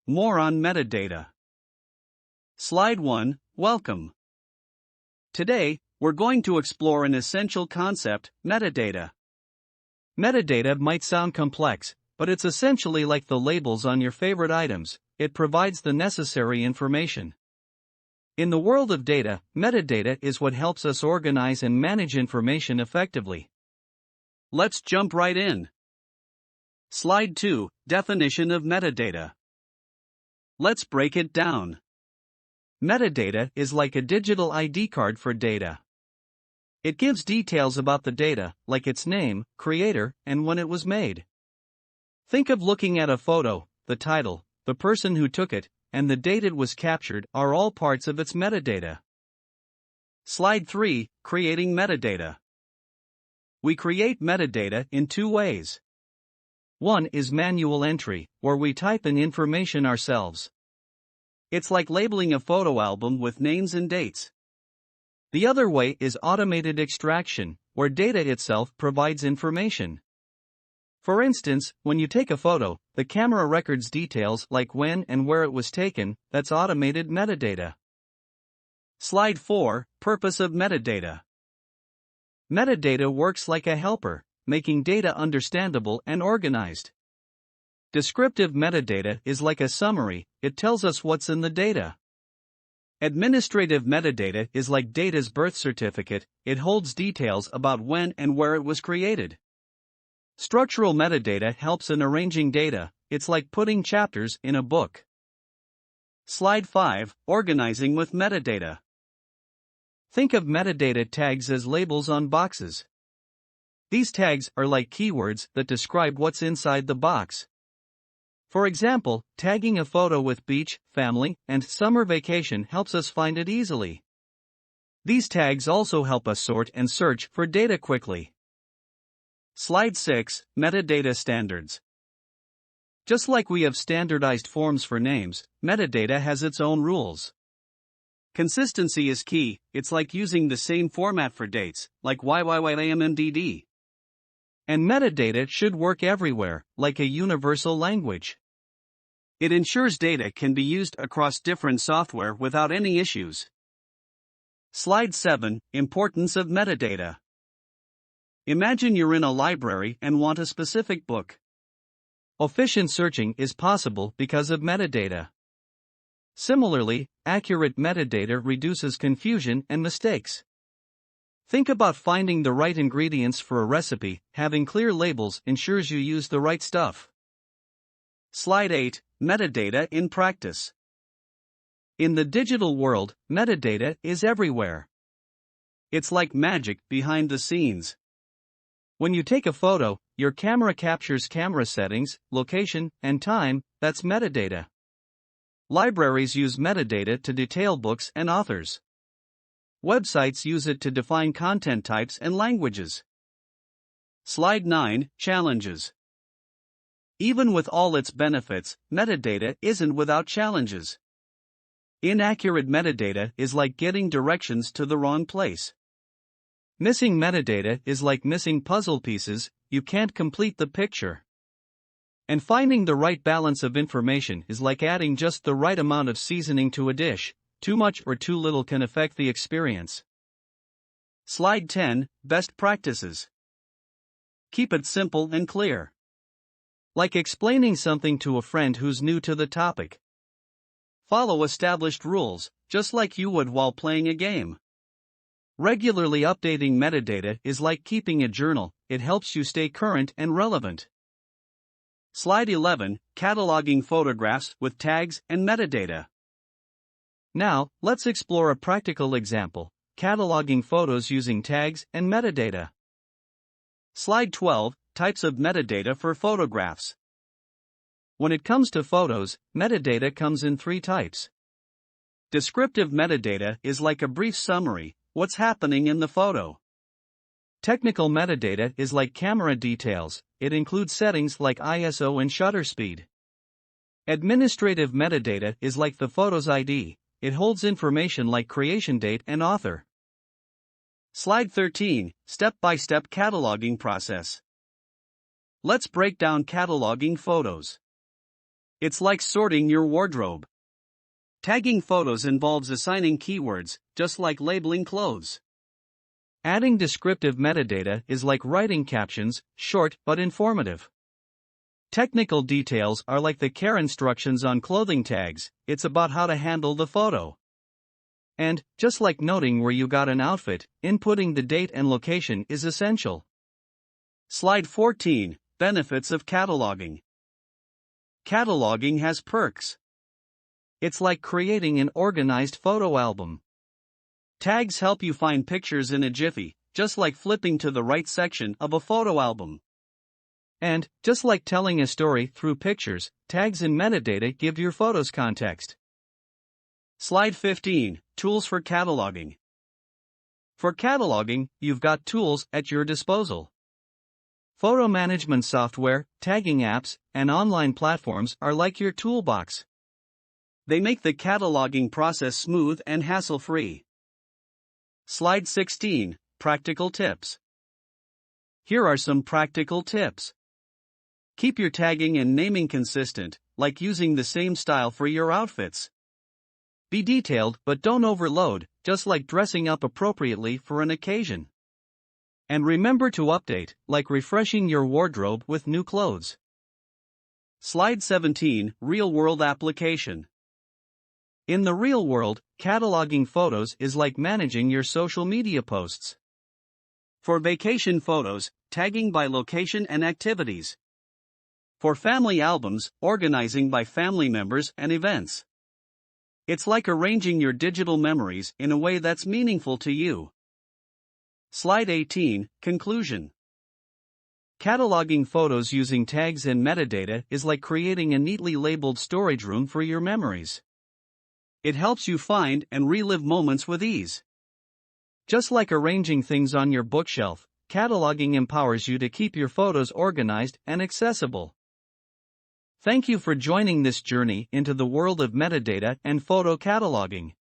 More on metadata. Slide 1, Welcome. Today, we're going to explore an essential concept, metadata. Metadata might sound complex, but it's essentially like the labels on your favorite items. It provides the necessary information. In the world of data, metadata is what helps us organize and manage information effectively. Let's jump right in. Slide 2, Definition of metadata. Let's break it down. Metadata is like a digital ID card for data. It gives details about the data, like its name, creator, and when it was made. Think of looking at a photo. The title, the person who took it, and the date it was captured are all parts of its metadata. Slide 3, Creating metadata. We create metadata in two ways. One is manual entry, where we type in information ourselves. It's like labeling a photo album with names and dates. The other way is automated extraction, where data itself provides information. For instance, when you take a photo, the camera records details like when and where it was taken. That's automated metadata. Slide 4, Purpose of metadata. Metadata works like a helper, making data understandable and organized. Descriptive metadata is like a summary, it tells us what's in the data. Administrative metadata is like data's birth certificate, it holds details about when and where it was created. Structural metadata helps in arranging data, it's like putting chapters in a book. Slide 5, Organizing with metadata. Think of metadata tags as labels on boxes. These tags are like keywords that describe what's inside the box. For example, tagging a photo with beach, family, and summer vacation helps us find it easily. These tags also help us sort and search for data quickly. Slide 6, Metadata standards. Just like we have standardized forms for names, metadata has its own rules. Consistency is key, it's like using the same format for dates, like YYYAMMDD. And metadata should work everywhere, like a universal language. It ensures data can be used across different software without any issues. Slide 7, Importance of metadata. Imagine you're in a library and want a specific book. Efficient searching is possible because of metadata. Similarly, accurate metadata reduces confusion and mistakes. Think about finding the right ingredients for a recipe. Having clear labels ensures you use the right stuff. Slide 8, Metadata in practice. In the digital world, metadata is everywhere. It's like magic behind the scenes. When you take a photo, your camera captures camera settings, location, and time. That's metadata. Libraries use metadata to detail books and authors. Websites use it to define content types and languages. Slide 9, Challenges. Even with all its benefits, metadata isn't without challenges. Inaccurate metadata is like getting directions to the wrong place. Missing metadata is like missing puzzle pieces, you can't complete the picture. And finding the right balance of information is like adding just the right amount of seasoning to a dish. Too much or too little can affect the experience. Slide 10, Best practices. Keep it simple and clear. Like explaining something to a friend who's new to the topic. Follow established rules, just like you would while playing a game. Regularly updating metadata is like keeping a journal, it helps you stay current and relevant. Slide 11, Cataloging photographs with tags and metadata. Now, let's explore a practical example, cataloging photos using tags and metadata. Slide 12, Types of metadata for photographs. When it comes to photos, metadata comes in three types. Descriptive metadata is like a brief summary, what's happening in the photo. Technical metadata is like camera details, it includes settings like ISO and shutter speed. Administrative metadata is like the photo's ID, it holds information like creation date and author. Slide 13, Step-by-step cataloging process. Let's break down cataloging photos. It's like sorting your wardrobe. Tagging photos involves assigning keywords, just like labeling clothes. Adding descriptive metadata is like writing captions, short but informative. Technical details are like the care instructions on clothing tags, it's about how to handle the photo. And, just like noting where you got an outfit, inputting the date and location is essential. Slide 14, Benefits of Cataloging. Cataloging has perks. It's like creating an organized photo album. Tags help you find pictures in a jiffy, just like flipping to the right section of a photo album. And, just like telling a story through pictures, tags and metadata give your photos context. Slide 15, Tools for Cataloging. For cataloging, you've got tools at your disposal. Photo management software, tagging apps, and online platforms are like your toolbox. They make the cataloging process smooth and hassle-free. Slide 16, Practical Tips. Here are some practical tips. Keep your tagging and naming consistent, like using the same style for your outfits. Be detailed but don't overload, just like dressing up appropriately for an occasion. And remember to update, like refreshing your wardrobe with new clothes. Slide 17, Real-world application. In the real world, cataloging photos is like managing your social media posts. For vacation photos, tagging by location and activities. For family albums, organizing by family members and events. It's like arranging your digital memories in a way that's meaningful to you. Slide 18, Conclusion. Cataloging photos using tags and metadata is like creating a neatly labeled storage room for your memories. It helps you find and relive moments with ease. Just like arranging things on your bookshelf, cataloging empowers you to keep your photos organized and accessible. Thank you for joining this journey into the world of metadata and photo cataloging.